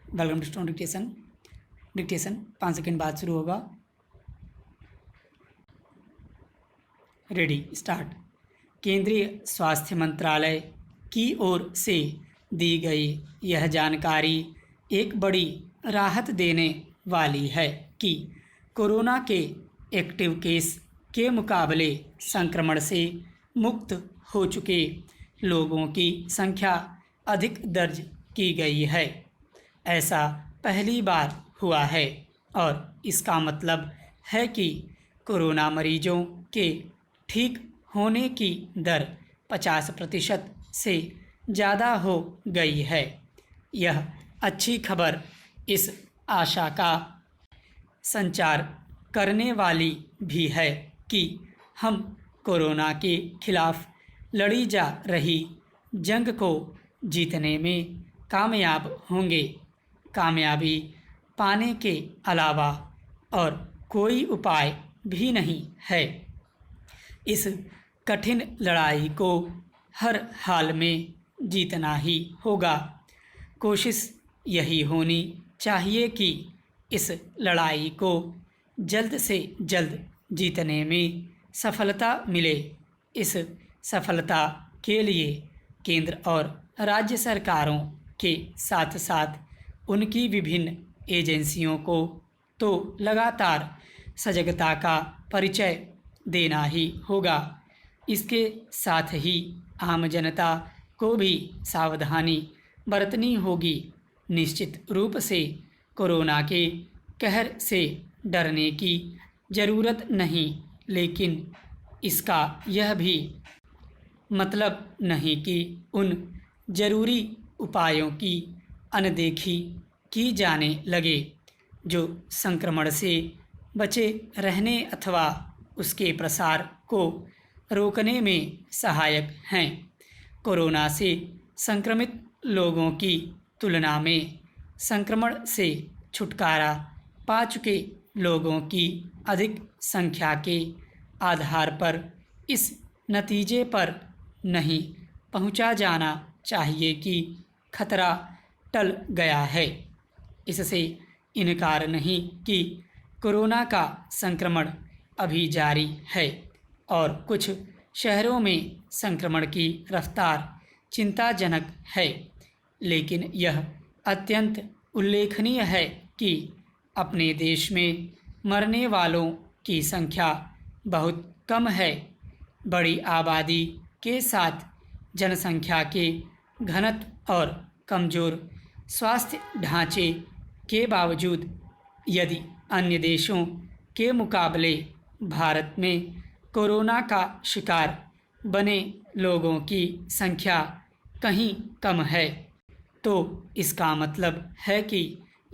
Welcome to stone dictation 5 second बाद शुरू होगा। Ready start. केंद्रीय स्वास्थ्य मंत्रालय की ओर से दी गई यह जानकारी एक बड़ी राहत देने वाली है कि कोरोना के एक्टिव केस के मुकाबले संक्रमण से मुक्त हो चुके लोगों की संख्या अधिक दर्ज की गई है। ऐसा पहली बार हुआ है और इसका मतलब है कि कोरोना मरीजों के ठीक होने की दर 50% से ज़्यादा हो गई है। यह अच्छी खबर इस आशा का संचार करने वाली भी है कि हम कोरोना के खिलाफ लड़ी जा रही जंग को जीतने में कामयाब होंगे। कामयाबी पाने के अलावा और कोई उपाय भी नहीं है। इस कठिन लड़ाई को हर हाल में जीतना ही होगा। कोशिश यही होनी चाहिए कि इस लड़ाई को जल्द से जल्द जीतने में सफलता मिले। इस सफलता के लिए केंद्र और राज्य सरकारों के साथ साथ उनकी विभिन्न एजेंसियों को तो लगातार सजगता का परिचय देना ही होगा। इसके साथ ही आम जनता को भी सावधानी बरतनी होगी। निश्चित रूप से कोरोना के कहर से डरने की ज़रूरत नहीं, लेकिन इसका यह भी मतलब नहीं कि उन ज़रूरी उपायों की अनदेखी की जाने लगे जो संक्रमण से बचे रहने अथवा उसके प्रसार को रोकने में सहायक हैं। कोरोना से संक्रमित लोगों की तुलना में संक्रमण से छुटकारा पा चुके लोगों की अधिक संख्या के आधार पर इस नतीजे पर नहीं पहुंचा जाना चाहिए कि खतरा टल गया है। इससे इनकार नहीं कि कोरोना का संक्रमण अभी जारी है और कुछ शहरों में संक्रमण की रफ्तार चिंताजनक है, लेकिन यह अत्यंत उल्लेखनीय है कि अपने देश में मरने वालों की संख्या बहुत कम है। बड़ी आबादी के साथ जनसंख्या के घनत्व और कमज़ोर स्वास्थ्य ढांचे के बावजूद यदि अन्य देशों के मुकाबले भारत में कोरोना का शिकार बने लोगों की संख्या कहीं कम है, तो इसका मतलब है कि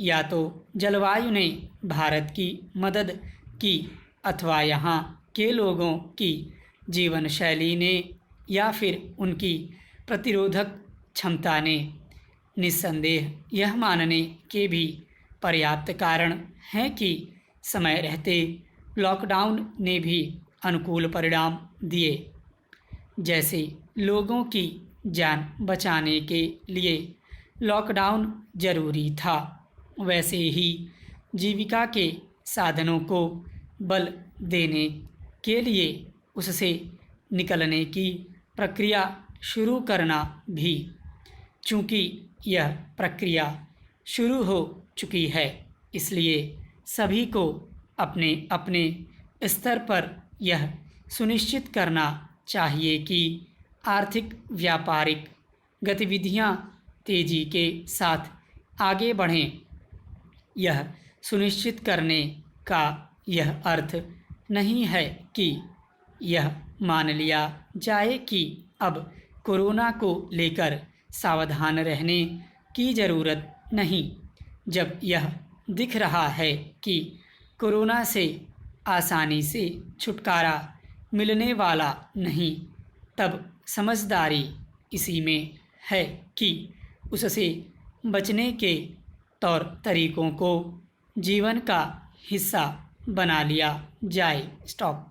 या तो जलवायु ने भारत की मदद की अथवा यहाँ के लोगों की जीवन शैली ने या फिर उनकी प्रतिरोधक क्षमता ने। निस्संदेह यह मानने के भी पर्याप्त कारण हैं कि समय रहते लॉकडाउन ने भी अनुकूल परिणाम दिए। जैसे लोगों की जान बचाने के लिए लॉकडाउन जरूरी था, वैसे ही जीविका के साधनों को बल देने के लिए उससे निकलने की प्रक्रिया शुरू करना भी। चूँकि यह प्रक्रिया शुरू हो चुकी है, इसलिए सभी को अपने अपने स्तर पर यह सुनिश्चित करना चाहिए कि आर्थिक व्यापारिक गतिविधियां तेज़ी के साथ आगे बढ़ें। यह सुनिश्चित करने का यह अर्थ नहीं है कि यह मान लिया जाए कि अब कोरोना को लेकर सावधान रहने की ज़रूरत नहीं। जब यह दिख रहा है कि कोरोना से आसानी से छुटकारा मिलने वाला नहीं, तब समझदारी इसी में है कि उससे बचने के तौर तरीकों को जीवन का हिस्सा बना लिया जाए। स्टॉप।